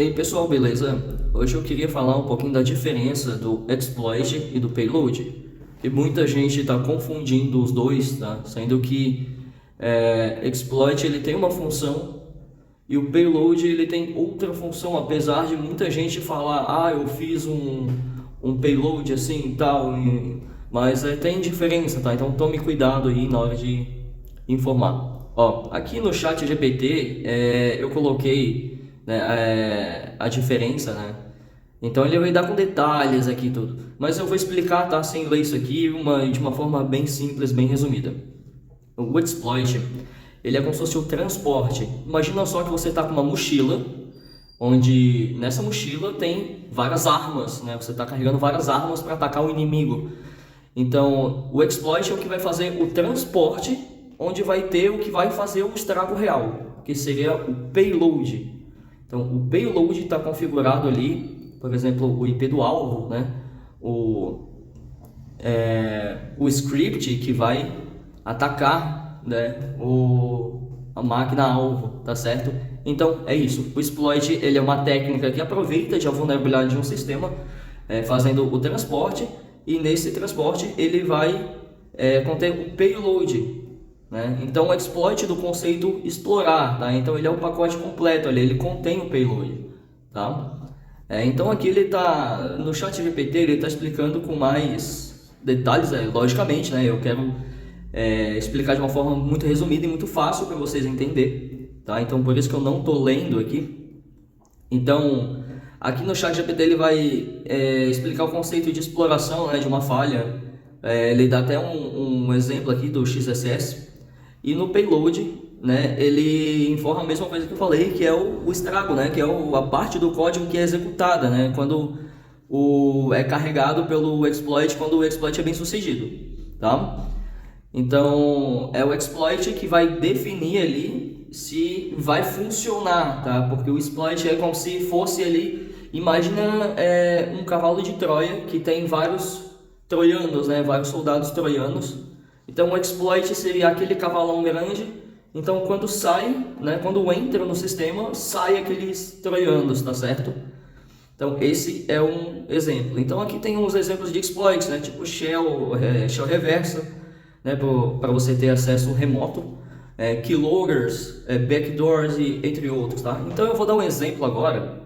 E aí pessoal, beleza? Hoje eu queria falar um pouquinho da diferença do exploit e do payload. E muita gente está confundindo os dois, tá? Sendo que exploit ele tem uma função e o payload ele tem outra função, apesar de muita gente falar, eu fiz um payload assim e tal, mas tem diferença, tá? Então tome cuidado aí na hora de informar. Ó, aqui no chat GPT eu coloquei, né, a diferença, né? Então ele vai dar com detalhes aqui tudo, mas eu vou explicar, tá? Sem ler isso aqui de uma forma bem simples, bem resumida. O exploit, ele é como se fosse o transporte. Imagina só que você está com uma mochila, onde nessa mochila tem várias armas, né? Você está carregando várias armas para atacar o inimigo. Então, o exploit é o que vai fazer o transporte, onde vai ter o que vai fazer o estrago real, que seria o payload. Então, o payload está configurado ali, por exemplo, o IP do alvo, né? O script que vai atacar, né, a máquina alvo, tá certo? Então é isso. O exploit ele é uma técnica que aproveita de a vulnerabilidade de um sistema, fazendo o transporte, e nesse transporte ele vai conter o payload, né? Então o exploit do conceito explorar, tá? Então ele é o pacote completo ali, ele contém o payload, tá? Então aqui ele tá no chat GPT, ele está explicando com mais detalhes, logicamente, né? Eu quero explicar de uma forma muito resumida e muito fácil para vocês entenderem, tá? Então por isso que eu não estou lendo aqui. Então aqui no chat GPT ele vai explicar o conceito de exploração, né, de uma falha. Ele dá até um exemplo aqui do XSS. E no payload, né, ele informa a mesma coisa que eu falei, que é o estrago, né, que é a parte do código que é executada, né, quando é carregado pelo exploit, quando o exploit é bem sucedido, tá? Então é o exploit que vai definir ali se vai funcionar, tá? Porque o exploit é como se fosse ali, imagina um cavalo de Troia que tem vários troianos, né, vários soldados troianos. Então o exploit seria aquele cavalão grande. Então quando sai, né, quando entra no sistema, sai aqueles troianos, tá certo? Então esse é um exemplo. Então aqui tem uns exemplos de exploits, né, tipo shell reversa, né, para você ter acesso remoto, keyloggers, backdoors e entre outros, tá? Então eu vou dar um exemplo agora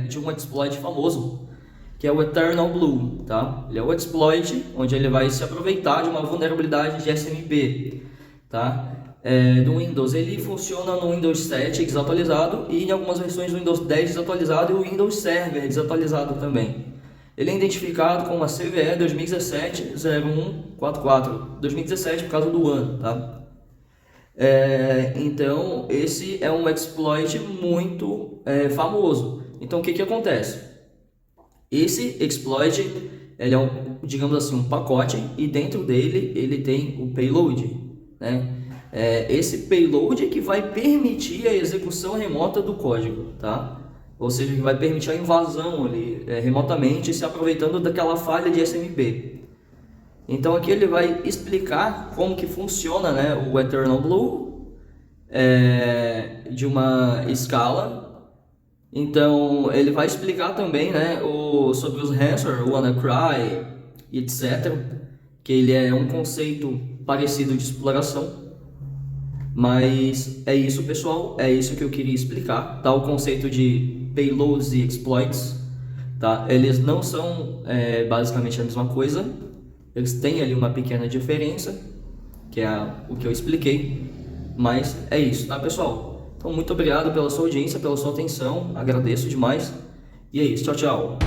de um exploit famoso, que é o Eternal Blue, tá? Ele é o exploit onde ele vai se aproveitar de uma vulnerabilidade de SMP, tá? Do Windows. Ele funciona no Windows 7 desatualizado e em algumas versões do Windows 10 desatualizado e o Windows Server desatualizado também. Ele é identificado com uma CVE 2017-0144, 2017 por causa do ano, tá? Então esse é um exploit muito famoso. Então o que acontece? Esse exploit ele é digamos assim, um pacote, e dentro dele ele tem o payload, né? Esse payload é que vai permitir a execução remota do código, tá? Ou seja, que vai permitir a invasão ali remotamente, se aproveitando daquela falha de SMP. Então aqui ele vai explicar como que funciona, né, o Eternal Blue de uma escala. Então ele vai explicar também, né, sobre os ransomware, o WannaCry, etc. Que ele é um conceito parecido de exploração. Mas é isso, pessoal, é isso que eu queria explicar, tá? O conceito de payloads e exploits, tá? Eles não são basicamente a mesma coisa, eles têm ali uma pequena diferença, que é o que eu expliquei, mas é isso, tá, pessoal? Então muito obrigado pela sua audiência, pela sua atenção, agradeço demais, e é isso, tchau, tchau!